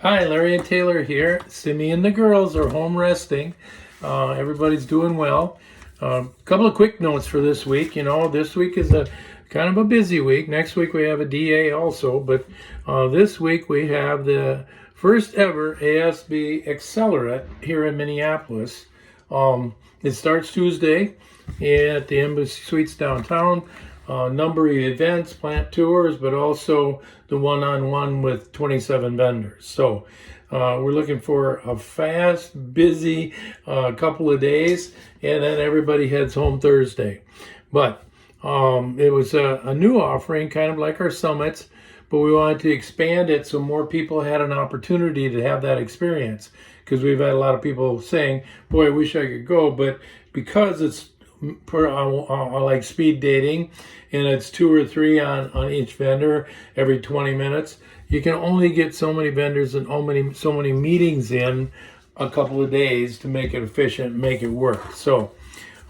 Hi, Larry and Taylor here. Simi and the girls are home resting. Everybody's doing well. A couple of quick notes for this week. This week is a kind of a busy week. Next week we have a DA also, but this week we have the first ever ASB Accelerate here in Minneapolis. It starts Tuesday at the Embassy Suites downtown. Number of events, plant tours, but also the one-on-one with 27 vendors. So we're looking for a fast, busy couple of days, and then everybody heads home Thursday. But it was a new offering, kind of like our summits, but we wanted to expand it so more people had an opportunity to have that experience, because we've had a lot of people saying, boy, I wish I could go, but because it's like speed dating, and it's 2 or 3 on each vendor every 20 minutes. You can only get so many vendors and so many meetings in a couple of days to make it efficient and make it work. So,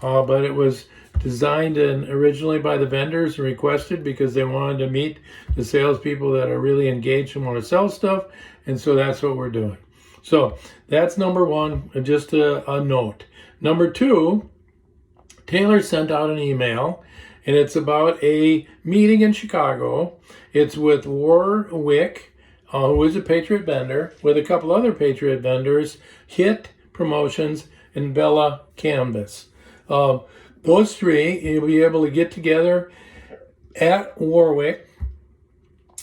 but it was designed and originally by the vendors and requested because they wanted to meet the salespeople that are really engaged and want to sell stuff, and so that's what we're doing. So that's number one, just a note. Number two, Taylor sent out an email, and it's about a meeting in Chicago. It's with Warwick, who is a Patriot vendor, with a couple other Patriot vendors, HIT Promotions and Bella Canvas. Those three, you'll be able to get together at Warwick,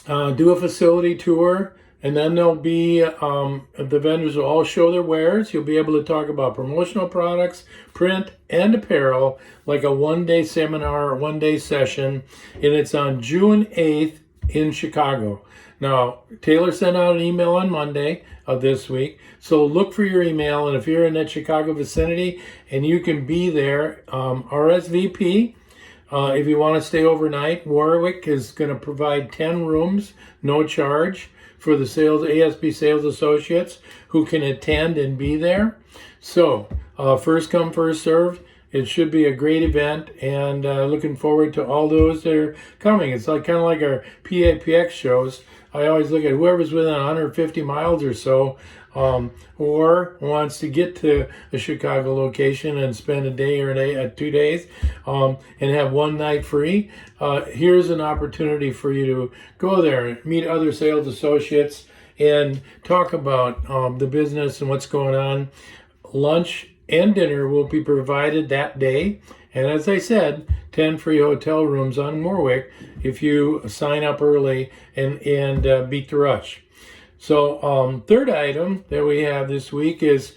do a facility tour, and then there'll be, the vendors will all show their wares. You'll be able to talk about promotional products, print, and apparel, like a one-day seminar or one-day session. And it's on June 8th in Chicago. Now, Taylor sent out an email on Monday of this week, so look for your email. And if you're in that Chicago vicinity and you can be there, RSVP. If you want to stay overnight, Warwick is going to provide 10 rooms, no charge, for the ASB sales associates who can attend and be there. So first come, first served. It should be a great event, and looking forward to all those that are coming. It's like kind of like our PAPX shows. I always look at whoever's within 150 miles or so, or wants to get to a Chicago location and spend a day or 2 days, and have one night free. Here's an opportunity for you to go there and meet other sales associates and talk about the business and what's going on. Lunch and dinner will be provided that day. And as I said, 10 free hotel rooms on Warwick if you sign up early and beat the rush. So third item that we have this week is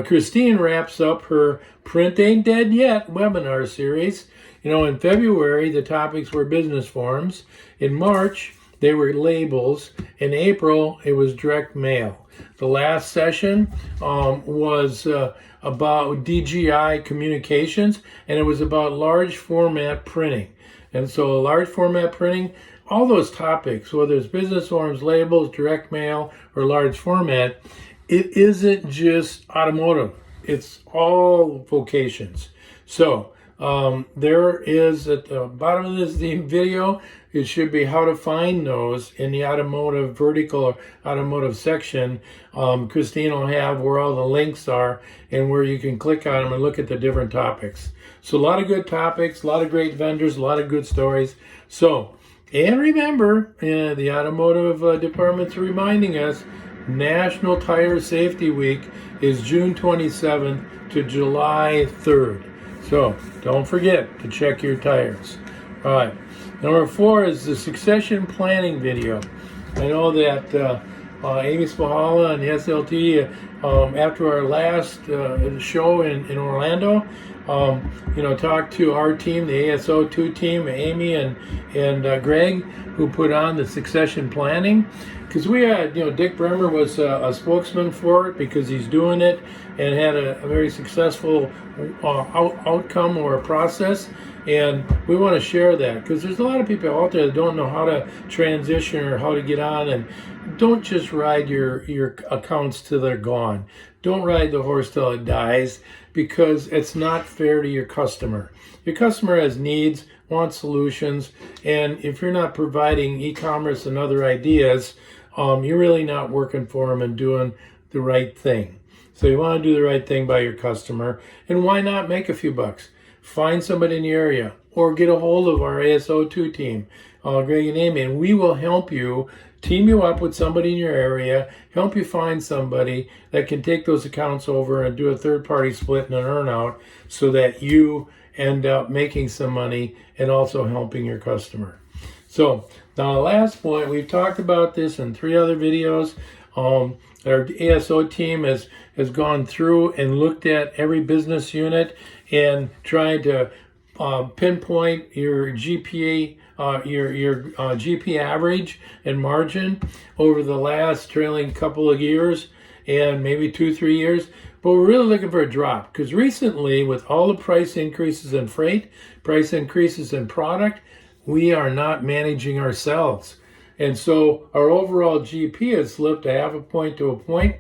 Christine wraps up her Print Ain't Dead Yet webinar series. In February, the topics were business forms. In March, they were labels. In April, it was direct mail. The last session was about DGI communications, and it was about large format printing. And so large format printing, all those topics, whether it's business forms, labels, direct mail, or large format, it isn't just automotive. It's all vocations. So there is at the bottom of this video, it should be how to find those in the automotive vertical or automotive section. Christine will have where all the links are and where you can click on them and look at the different topics. So a lot of good topics, a lot of great vendors, a lot of good stories. So, and remember, the automotive department's reminding us, National Tire Safety Week is June 27th to July 3rd. So don't forget to check your tires. All right. Number 4 is the succession planning video. I know that Amy Spahala and the SLT, after our last show in Orlando, talked to our team, the ASO2 team, Amy and Greg, who put on the succession planning. Because we had, Dick Bremer was a spokesman for it because he's doing it and had a very successful outcome or a process. And we want to share that because there's a lot of people out there that don't know how to transition or how to get on. And don't just ride your accounts till they're gone. Don't ride the horse till it dies, because it's not fair to your customer. Your customer has needs, wants solutions, and if you're not providing e-commerce and other ideas, you're really not working for them and doing the right thing. So you want to do the right thing by your customer, and why not make a few bucks? Find somebody in your area, or get a hold of our ASO2 team, Greg and Amy, and we will help you, team you up with somebody in your area, help you find somebody that can take those accounts over and do a third-party split and an earn-out so that you end up making some money and also helping your customer. So now the last point, we've talked about this in 3 other videos. Our ASO team has gone through and looked at every business unit and tried to pinpoint your GPA, your GP average and margin over the last trailing couple of years and maybe 2-3 years. But we're really looking for a drop, because recently, with all the price increases in freight, price increases in product, we are not managing ourselves. And so our overall GP has slipped 0.5 point to 1 point,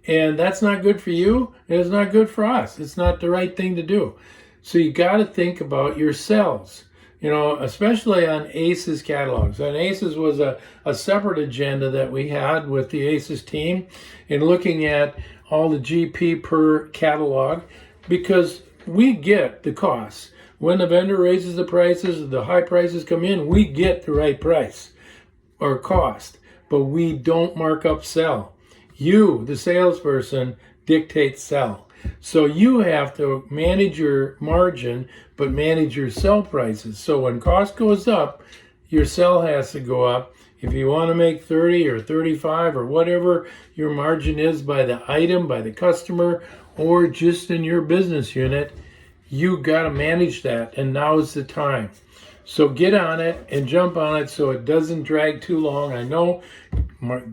and that's not good for you, and it's not good for us. It's not the right thing to do. So you got to think about yourselves, especially on ACES catalogs. And ACES was a separate agenda that we had with the ACES team in looking at all the GP per catalog, because we get the costs. When the vendor raises the prices, the high prices come in, we get the right price or cost, but we don't mark up sell. You, the salesperson, dictate sell. So you have to manage your margin, but manage your sell prices. So when cost goes up, your sell has to go up. If you want to make 30 or 35 or whatever your margin is by the item, by the customer, or just in your business unit, you got to manage that, and now is the time. So get on it and jump on it so it doesn't drag too long. I know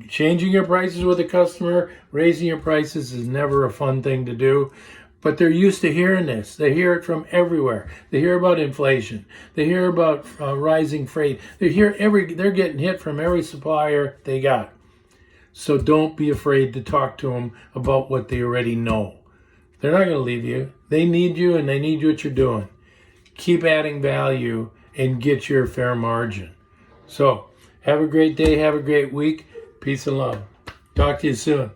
changing your prices with a customer, raising your prices is never a fun thing to do, but they're used to hearing this. They hear it from everywhere. They hear about inflation. They hear about rising freight. They're getting hit from every supplier they got. So don't be afraid to talk to them about what they already know. They're not going to leave you. They need you, and they need what you're doing. Keep adding value and get your fair margin. So have a great day. Have a great week. Peace and love. Talk to you soon.